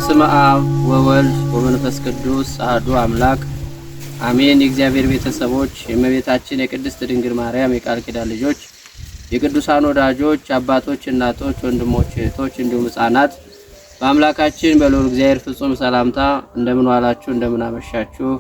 በስመ አብ ወወልድ ወመንፈስ ቅዱስ አሐዱ አምላክ አሜን። የእግዚአብሔር ቤተሰቦች፣ የእመቤታችን የቅድስት ድንግል ማርያም የቃል ኪዳን ልጆች፣ የቅዱሳን ወዳጆች፣ አባቶች፣ እናቶች፣ ወንድሞች፣ እህቶች እንዲሁም ሕፃናት በአምላካችን በልዑል እግዚአብሔር ፍጹም ሰላምታ እንደምን ዋላችሁ፣ እንደምን አመሻችሁ፣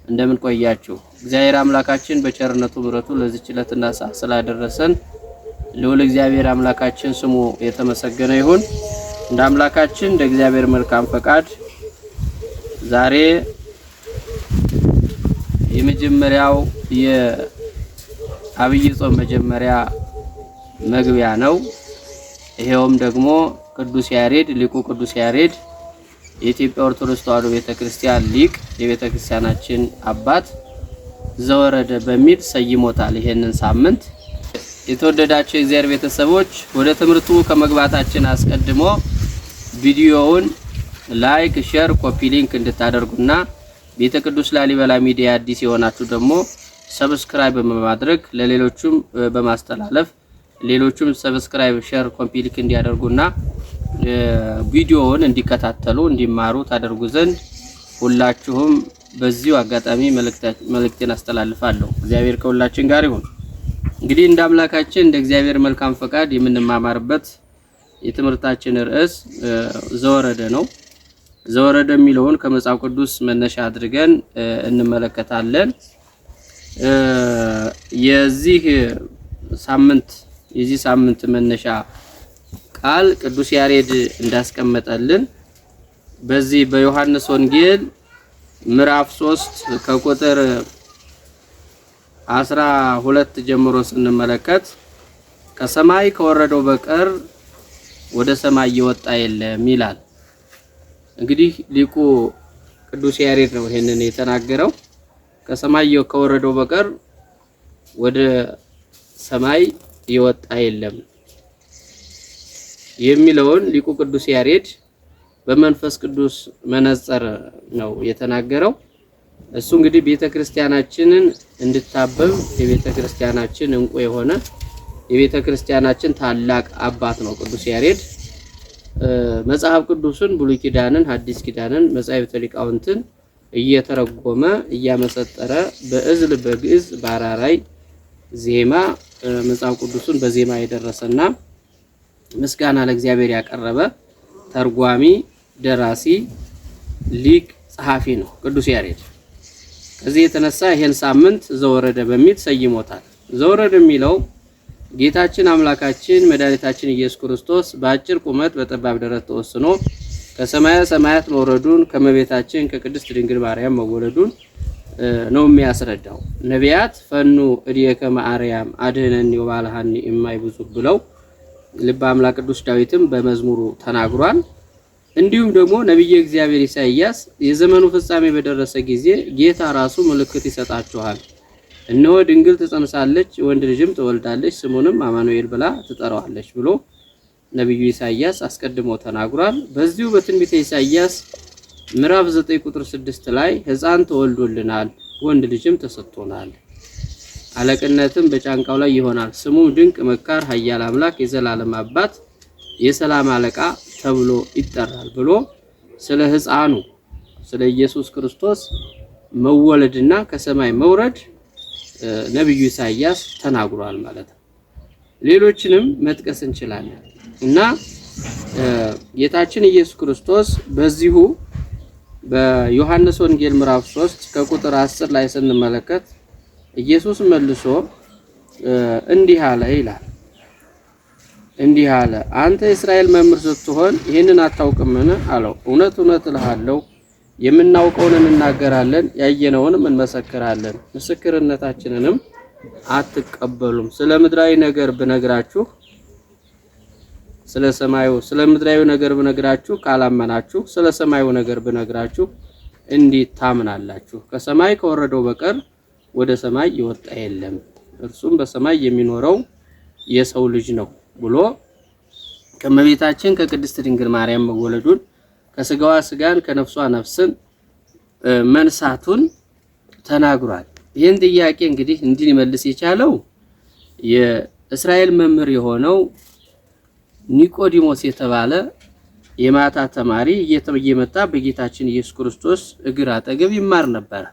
እንደምን ቆያችሁ። እግዚአብሔር አምላካችን በቸርነቱ ምሕረቱ ለዚህች ዕለትና ሰዓት ስላደረሰን ልዑል እግዚአብሔር አምላካችን ስሙ የተመሰገነ ይሁን። እንደ አምላካችን እንደ እግዚአብሔር መልካም ፈቃድ ዛሬ የመጀመሪያው የአብይ ጾም መጀመሪያ መግቢያ ነው። ይሄውም ደግሞ ቅዱስ ያሬድ ሊቁ ቅዱስ ያሬድ የኢትዮጵያ ኦርቶዶክስ ተዋሕዶ ቤተክርስቲያን ሊቅ የቤተክርስቲያናችን አባት ዘወረደ በሚል ሰይሞታል። ይሄንን ሳምንት የተወደዳችሁ የእግዚአብሔር ቤተሰቦች ወደ ትምህርቱ ከመግባታችን አስቀድሞ ቪዲዮውን ላይክ፣ ሼር፣ ኮፒ ሊንክ እንድታደርጉና ቤተ ቅዱስ ላሊበላ ሚዲያ አዲስ የሆናችሁ ደግሞ ሰብስክራይብ በማድረግ ለሌሎችም በማስተላለፍ ሌሎችም ሰብስክራይብ፣ ሼር፣ ኮፒ ሊንክ እንዲያደርጉና ቪዲዮውን እንዲከታተሉ እንዲማሩ ታደርጉ ዘንድ ሁላችሁም በዚሁ አጋጣሚ መልእክቴን አስተላልፋለሁ። እግዚአብሔር ከሁላችን ጋር ይሁን። እንግዲህ እንደ አምላካችን እንደ እግዚአብሔር መልካም ፈቃድ የምንማማርበት የትምህርታችን ርዕስ ዘወረደ ነው። ዘወረደ የሚለውን ከመጽሐፍ ቅዱስ መነሻ አድርገን እንመለከታለን። የዚህ ሳምንት መነሻ ቃል ቅዱስ ያሬድ እንዳስቀመጠልን በዚህ በዮሐንስ ወንጌል ምዕራፍ 3 ከቁጥር 12 ጀምሮ ስንመለከት ከሰማይ ከወረደው በቀር ወደ ሰማይ የወጣ የለም ይላል። እንግዲህ ሊቁ ቅዱስ ያሬድ ነው ይሄንን የተናገረው። ከሰማይ ከወረደው በቀር ወደ ሰማይ የወጣ የለም የሚለውን ሊቁ ቅዱስ ያሬድ በመንፈስ ቅዱስ መነጽር ነው የተናገረው። እሱ እንግዲህ ቤተክርስቲያናችንን እንድታበብ የቤተክርስቲያናችን እንቁ የሆነ የቤተክርስቲያናችን ታላቅ አባት ነው ቅዱስ ያሬድ። መጽሐፍ ቅዱስን ብሉይ ኪዳንን፣ ሐዲስ ኪዳንን፣ መጻሕፍተ ሊቃውንትን እየተረጎመ እያመሰጠረ በእዝል በግዕዝ በአራራይ ዜማ መጽሐፍ ቅዱስን በዜማ የደረሰና ምስጋና ለእግዚአብሔር ያቀረበ ተርጓሚ፣ ደራሲ፣ ሊቅ፣ ጸሐፊ ነው ቅዱስ ያሬድ። ከዚህ የተነሳ ይሄን ሳምንት ዘወረደ በሚል ሰይሞታል። ዘወረደ የሚለው ጌታችን አምላካችን መድኃኒታችን ኢየሱስ ክርስቶስ በአጭር ቁመት በጠባብ ደረት ተወስኖ ከሰማየ ሰማያት መውረዱን ከመቤታችን ከቅድስት ድንግል ማርያም መወለዱን ነው የሚያስረዳው። ነቢያት ፈኑ እዲከ ማርያም አድኅነኒ ወባልሐኒ እማይ ብዙ ብለው ልበ አምላክ ቅዱስ ዳዊትም በመዝሙሩ ተናግሯል። እንዲሁም ደግሞ ነብየ እግዚአብሔር ኢሳይያስ የዘመኑ ፍጻሜ በደረሰ ጊዜ ጌታ ራሱ ምልክት ይሰጣችኋል፣ እነሆ ድንግል ትጸንሳለች፣ ወንድ ልጅም ትወልዳለች፣ ስሙንም አማኑኤል ብላ ትጠራዋለች ብሎ ነብዩ ኢሳይያስ አስቀድሞ ተናግሯል። በዚሁ በትንቢተ ኢሳይያስ ምዕራፍ 9 ቁጥር 6 ላይ ሕፃን ተወልዶልናል፣ ወንድ ልጅም ተሰጥቶናል፣ አለቅነትም በጫንቃው ላይ ይሆናል፣ ስሙም ድንቅ መካር፣ ኃያል አምላክ፣ የዘላለም አባት፣ የሰላም አለቃ ተብሎ ይጠራል ብሎ ስለ ሕፃኑ ስለ ኢየሱስ ክርስቶስ መወለድና ከሰማይ መውረድ ነብዩ ኢሳይያስ ተናግሯል ማለት ነው። ሌሎችንም መጥቀስ እንችላለን እና ጌታችን ኢየሱስ ክርስቶስ በዚሁ በዮሐንስ ወንጌል ምዕራፍ 3 ከቁጥር 10 ላይ ስንመለከት ኢየሱስ መልሶ እንዲህ አለ ይላል። እንዲህ አለ፣ አንተ የእስራኤል መምህር ስትሆን ይህንን አታውቅምን አለው። እውነት እውነት እልሃለሁ የምናውቀውን እንናገራለን፣ ያየነውንም እንመሰክራለን፣ ምስክርነታችንንም አትቀበሉም። ስለ ምድራዊ ነገር ብነግራችሁ ስለ ምድራዊ ነገር ብነግራችሁ ካላመናችሁ፣ ስለ ሰማዩ ነገር ብነግራችሁ እንዴት ታምናላችሁ? ከሰማይ ከወረደው በቀር ወደ ሰማይ የወጣ የለም፣ እርሱም በሰማይ የሚኖረው የሰው ልጅ ነው ብሎ ከመቤታችን ከቅድስት ድንግል ማርያም መወለዱን ከስጋዋ ስጋን ከነፍሷ ነፍስን መንሳቱን ተናግሯል። ይህን ጥያቄ እንግዲህ እንዲመልስ የቻለው የእስራኤል መምህር የሆነው ኒቆዲሞስ የተባለ የማታ ተማሪ እየመጣ በጌታችን ኢየሱስ ክርስቶስ እግር አጠገብ ይማር ነበር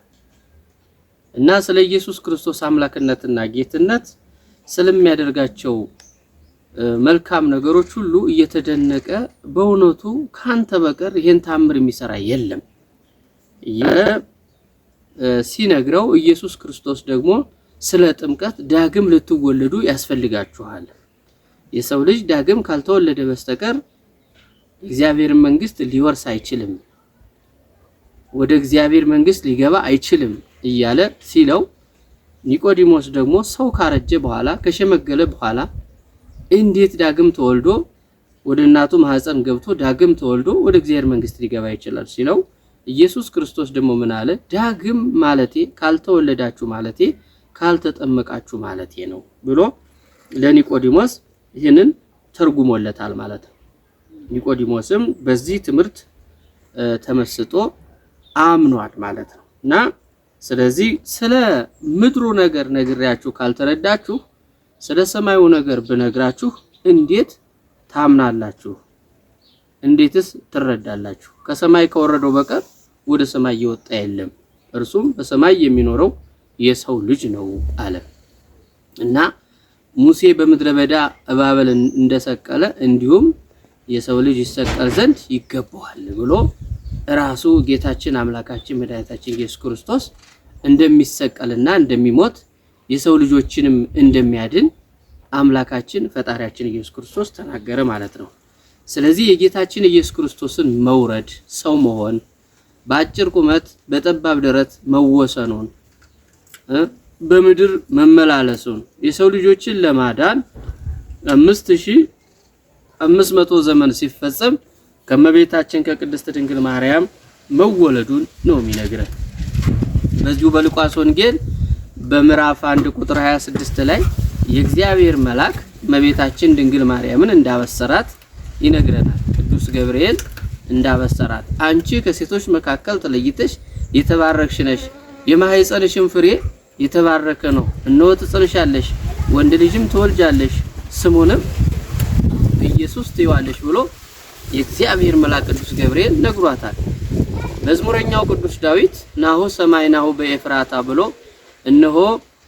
እና ስለ ኢየሱስ ክርስቶስ አምላክነትና ጌትነት ስለሚያደርጋቸው መልካም ነገሮች ሁሉ እየተደነቀ በእውነቱ ካንተ በቀር ይሄን ታምር የሚሰራ የለም ሲነግረው ኢየሱስ ክርስቶስ ደግሞ ስለ ጥምቀት ዳግም ልትወለዱ ያስፈልጋችኋል የሰው ልጅ ዳግም ካልተወለደ በስተቀር እግዚአብሔር መንግስት ሊወርስ አይችልም ወደ እግዚአብሔር መንግስት ሊገባ አይችልም እያለ ሲለው ኒቆዲሞስ ደግሞ ሰው ካረጀ በኋላ ከሸመገለ በኋላ እንዴት ዳግም ተወልዶ ወደ እናቱ ማህፀን ገብቶ ዳግም ተወልዶ ወደ እግዚአብሔር መንግስት ሊገባ ይችላል ሲለው ኢየሱስ ክርስቶስ ደግሞ ምን አለ ዳግም ማለቴ ካልተወለዳችሁ ማለቴ ካልተጠመቃችሁ ማለቴ ነው ብሎ ለኒቆዲሞስ ይሄንን ተርጉሞለታል ማለት ነው ኒቆዲሞስም በዚህ ትምህርት ተመስጦ አምኗል ማለት ነው እና ስለዚህ ስለ ምድሩ ነገር ነግሬያችሁ ካልተረዳችሁ ስለ ሰማዩ ነገር ብነግራችሁ እንዴት ታምናላችሁ እንዴትስ ትረዳላችሁ ከሰማይ ከወረደው በቀር ወደ ሰማይ ይወጣ የለም እርሱም በሰማይ የሚኖረው የሰው ልጅ ነው አለ እና ሙሴ በምድረ በዳ እባብን እንደሰቀለ እንዲሁም የሰው ልጅ ይሰቀል ዘንድ ይገባዋል ብሎ ራሱ ጌታችን አምላካችን መድኃኒታችን ኢየሱስ ክርስቶስ እንደሚሰቀልና እንደሚሞት የሰው ልጆችንም እንደሚያድን አምላካችን ፈጣሪያችን ኢየሱስ ክርስቶስ ተናገረ ማለት ነው ስለዚህ የጌታችን ኢየሱስ ክርስቶስን መውረድ ሰው መሆን በአጭር ቁመት በጠባብ ደረት መወሰኑን በምድር መመላለሱን የሰው ልጆችን ለማዳን 5500 ዘመን ሲፈጸም ከመቤታችን ከቅድስት ድንግል ማርያም መወለዱን ነው የሚነግረን በዚሁ በሉቃስ ወንጌል በምዕራፍ 1 ቁጥር 26 ላይ የእግዚአብሔር መልአክ መቤታችን ድንግል ማርያምን እንዳበሰራት ይነግረናል ቅዱስ ገብርኤል እንዳበሰራት አንቺ ከሴቶች መካከል ተለይተሽ የተባረክሽ ነሽ የማህፀንሽም ፍሬ የተባረከ ነው እነሆ ትጸንሻለሽ ወንድ ልጅም ትወልጃለሽ ስሙንም ኢየሱስ ትይዋለሽ ብሎ የእግዚአብሔር መልአክ ቅዱስ ገብርኤል ነግሯታል መዝሙረኛው ቅዱስ ዳዊት ናሆ ሰማይናሁ በኤፍራታ ብሎ እነሆ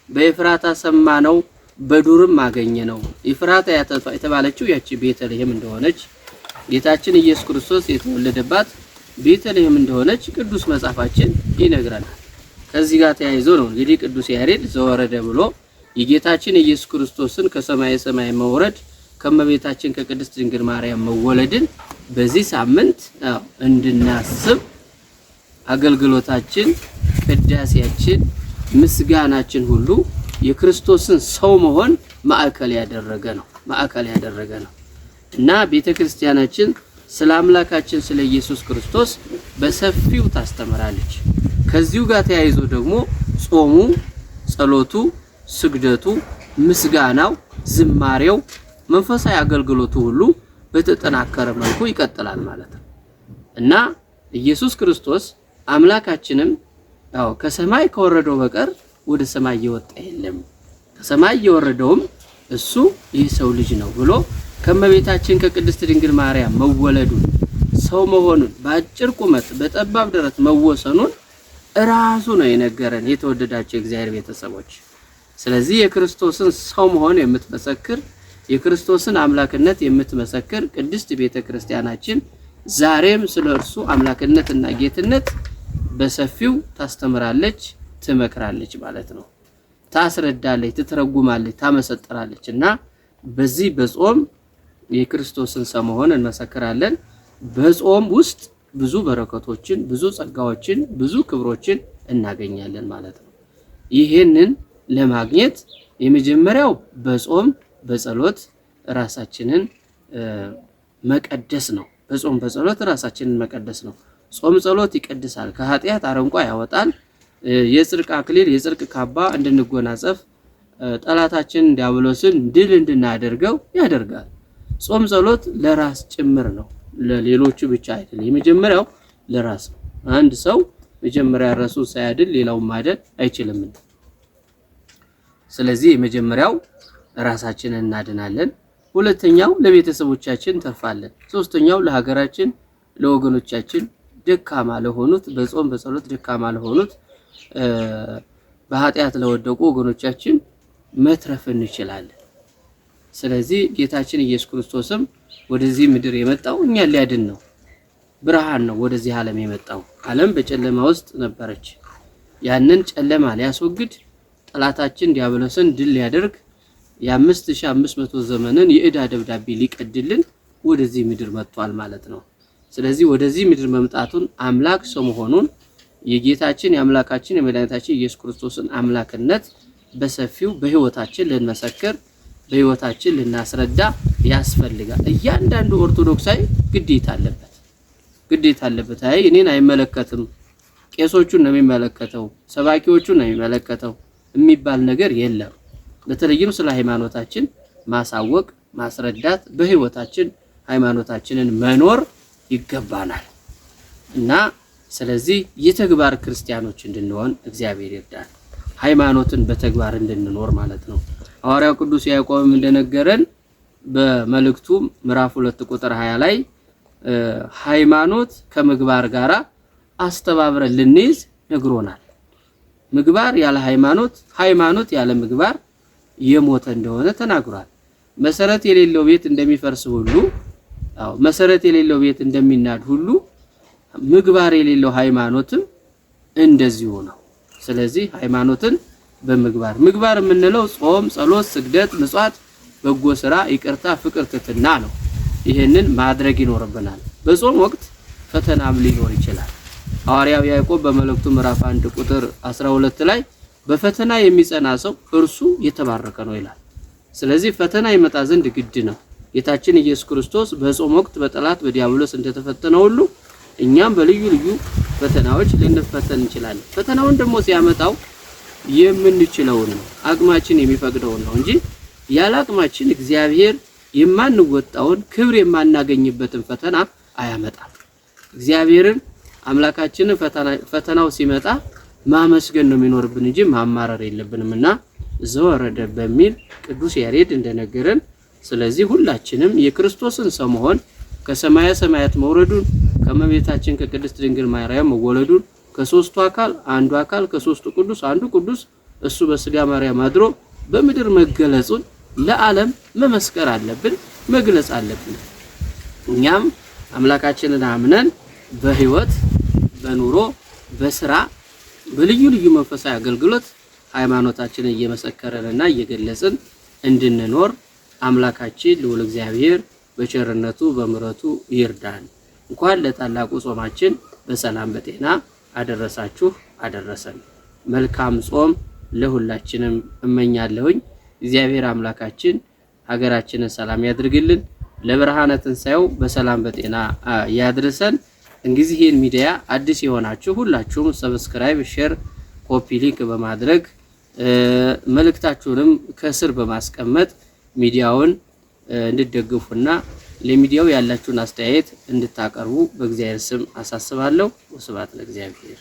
በኤፍራታ ሰማነው በዱርም አገኘነው ኤፍራታ የተባለችው ያቺ ቤተልሔም እንደሆነች ጌታችን ኢየሱስ ክርስቶስ የተወለደባት ቤተልሔም እንደሆነች ቅዱስ መጽሐፋችን ይነግረናል ከዚህ ጋር ተያይዞ ነው እንግዲህ ቅዱስ ያሬድ ዘወረደ ብሎ የጌታችን ኢየሱስ ክርስቶስን ከሰማይ ሰማይ መውረድ ከመቤታችን ከቅድስት ድንግል ማርያም መወለድን በዚህ ሳምንት እንድናስብ አገልግሎታችን ቅዳሴያችን ምስጋናችን ሁሉ የክርስቶስን ሰው መሆን ማዕከል ያደረገ ነው እና ቤተክርስቲያናችን ስለ አምላካችን ስለ ኢየሱስ ክርስቶስ በሰፊው ታስተምራለች ከዚሁ ጋር ተያይዞ ደግሞ ጾሙ ጸሎቱ ስግደቱ ምስጋናው ዝማሬው መንፈሳዊ አገልግሎቱ ሁሉ በተጠናከረ መልኩ ይቀጥላል ማለት ነው እና ኢየሱስ ክርስቶስ አምላካችንም ከሰማይ ከወረደው በቀር ወደ ሰማይ የወጣ የለም ከሰማይ የወረደውም እሱ የሰው ልጅ ነው ብሎ ከመቤታችን ከቅድስት ድንግል ማርያም መወለዱን ሰው መሆኑን በአጭር ቁመት በጠባብ ደረት መወሰኑን ራሱ ነው የነገረን የተወደዳቸው እግዚአብሔር ቤተሰቦች ስለዚህ የክርስቶስን ሰው መሆን የምትመሰክር የክርስቶስን አምላክነት የምትመሰክር ቅድስት ቤተክርስቲያናችን ዛሬም ስለርሱ አምላክነትና ጌትነት በሰፊው ታስተምራለች ትመክራለች ማለት ነው ታስረዳለች ትተረጉማለች ታመሰጥራለችና በዚህ በጾም የክርስቶስን ሰው መሆን እንመሰክራለን በጾም ውስጥ ብዙ በረከቶችን ብዙ ጸጋዎችን ብዙ ክብሮችን እናገኛለን ማለት ነው ይሄንን ለማግኘት የመጀመሪያው በጾም በጸሎት ራሳችንን መቀደስ ነው በጾም በጸሎት ራሳችንን መቀደስ ነው ጾም ጸሎት ይቀድሳል ከኃጢያት አረንቋ ያወጣል የጽድቅ አክሊል የጽድቅ ካባ እንድንጎናጸፍ ጠላታችን ዲያብሎስን ድል እንድናደርገው ያደርጋል ጾም ጸሎት ለራስ ጭምር ነው ለሌሎቹ ብቻ አይደለም የመጀመሪያው ለራስ ነው አንድ ሰው መጀመሪያ ራሱ ሳያድል ሌላው ማደል አይችልም ስለዚህ የመጀመሪያው ራሳችንን እናድናለን ሁለተኛው ለቤተሰቦቻችን ተርፋለን። ሶስተኛው ለሀገራችን ለወገኖቻችን ደካማ ለሆኑት በጾም በጸሎት ደካማ ለሆኑት በኃጢአት ለወደቁ ወገኖቻችን መትረፍ እንችላለን። ስለዚህ ጌታችን ኢየሱስ ክርስቶስም ወደዚህ ምድር የመጣው እኛን ሊያድን ነው። ብርሃን ነው ወደዚህ ዓለም የመጣው። ዓለም በጨለማ ውስጥ ነበረች። ያንን ጨለማ ሊያስወግድ ጠላታችን ዲያብሎስን ድል ሊያደርግ የ5500 ዘመንን የዕዳ ደብዳቤ ሊቀድልን ወደዚህ ምድር መጥቷል ማለት ነው። ስለዚህ ወደዚህ ምድር መምጣቱን አምላክ ሰው መሆኑን የጌታችን የአምላካችን የመድኃኒታችን ኢየሱስ ክርስቶስን አምላክነት በሰፊው በህይወታችን ልንመሰክር በህይወታችን ልናስረዳ ያስፈልጋል። እያንዳንዱ ኦርቶዶክሳዊ ግዴታ አለበት። አይ እኔን አይመለከትም ቄሶቹን ነው የሚመለከተው ሰባኪዎቹን ነው የሚመለከተው የሚባል ነገር የለም። በተለይም ስለ ሃይማኖታችን ማሳወቅ ማስረዳት በህይወታችን ሃይማኖታችንን መኖር ይገባናል እና ስለዚህ የተግባር ክርስቲያኖች እንድንሆን እግዚአብሔር ይርዳል። ሃይማኖትን በተግባር እንድንኖር ማለት ነው። ሐዋርያው ቅዱስ ያዕቆብም እንደነገረን በመልእክቱ ምዕራፍ 2 ቁጥር 20 ላይ ሃይማኖት ከምግባር ጋር አስተባብረን ልንይዝ ነግሮናል። ምግባር ያለ ሃይማኖት፣ ሃይማኖት ያለ ምግባር የሞተ እንደሆነ ተናግሯል። መሰረት የሌለው ቤት እንደሚፈርስ ሁሉ መሰረት የሌለው ቤት እንደሚናድ ሁሉ ምግባር የሌለው ሃይማኖትም እንደዚሁ ነው። ስለዚህ ሃይማኖትን ምግባር የምንለው ጾም፣ ጸሎት፣ ስግደት፣ ምጽዋት፣ በጎ ስራ፣ ይቅርታ፣ ፍቅር፣ ትሕትና ነው። ይሄንን ማድረግ ይኖርብናል። በጾም ወቅት ፈተናም ሊኖር ይችላል። ሐዋርያው ያዕቆብ በመልእክቱ ምዕራፍ 1 ቁጥር 12 ላይ በፈተና የሚጸና ሰው እርሱ የተባረከ ነው ይላል። ስለዚህ ፈተና ይመጣ ዘንድ ግድ ነው። ጌታችን ኢየሱስ ክርስቶስ በጾም ወቅት በጠላት በዲያብሎስ እንደተፈተነው ሁሉ እኛም በልዩ ልዩ ፈተናዎች ልንፈተን እንችላለን። ፈተናውን ደግሞ ሲያመጣው የምንችለውን ነው አቅማችን የሚፈቅደውን ነው እንጂ ያለ አቅማችን እግዚአብሔር የማንወጣውን ክብር የማናገኝበትን ፈተና አያመጣም። እግዚአብሔርን አምላካችንን ፈተናው ሲመጣ ማመስገን ነው የሚኖርብን እንጂ ማማረር የለብንምና ዘወረደ በሚል ቅዱስ ያሬድ እንደነገረን ስለዚህ ሁላችንም የክርስቶስን ሰው መሆን ከሰማየ ሰማያት መውረዱን ከመቤታችን ከቅድስት ድንግል ማርያም መወለዱን ከሶስቱ አካል አንዱ አካል ከሶስቱ ቅዱስ አንዱ ቅዱስ እሱ በስጋ ማርያም አድሮ በምድር መገለጹን ለዓለም መመስከር አለብን፣ መግለጽ አለብን። እኛም አምላካችንን አምነን በህይወት በኑሮ በስራ በልዩ ልዩ መንፈሳዊ አገልግሎት ሃይማኖታችንን እየመሰከረንና እየገለጽን እንድንኖር አምላካችን ልዑል እግዚአብሔር በቸርነቱ በምሕረቱ ይርዳን። እንኳን ለታላቁ ጾማችን በሰላም በጤና አደረሳችሁ አደረሰን። መልካም ጾም ለሁላችንም እመኛለሁኝ። እግዚአብሔር አምላካችን ሀገራችንን ሰላም ያድርግልን፣ ለብርሃነ ትንሣኤው በሰላም በጤና ያድርሰን። እንግዲህ ይህን ሚዲያ አዲስ የሆናችሁ ሁላችሁም ሰብስክራይብ፣ ሼር፣ ኮፒ ሊንክ በማድረግ መልእክታችሁንም ከስር በማስቀመጥ ሚዲያውን እንድትደግፉና ለሚዲያው ያላችሁን አስተያየት እንድታቀርቡ በእግዚአብሔር ስም አሳስባለሁ። ወስብሐት ለእግዚአብሔር።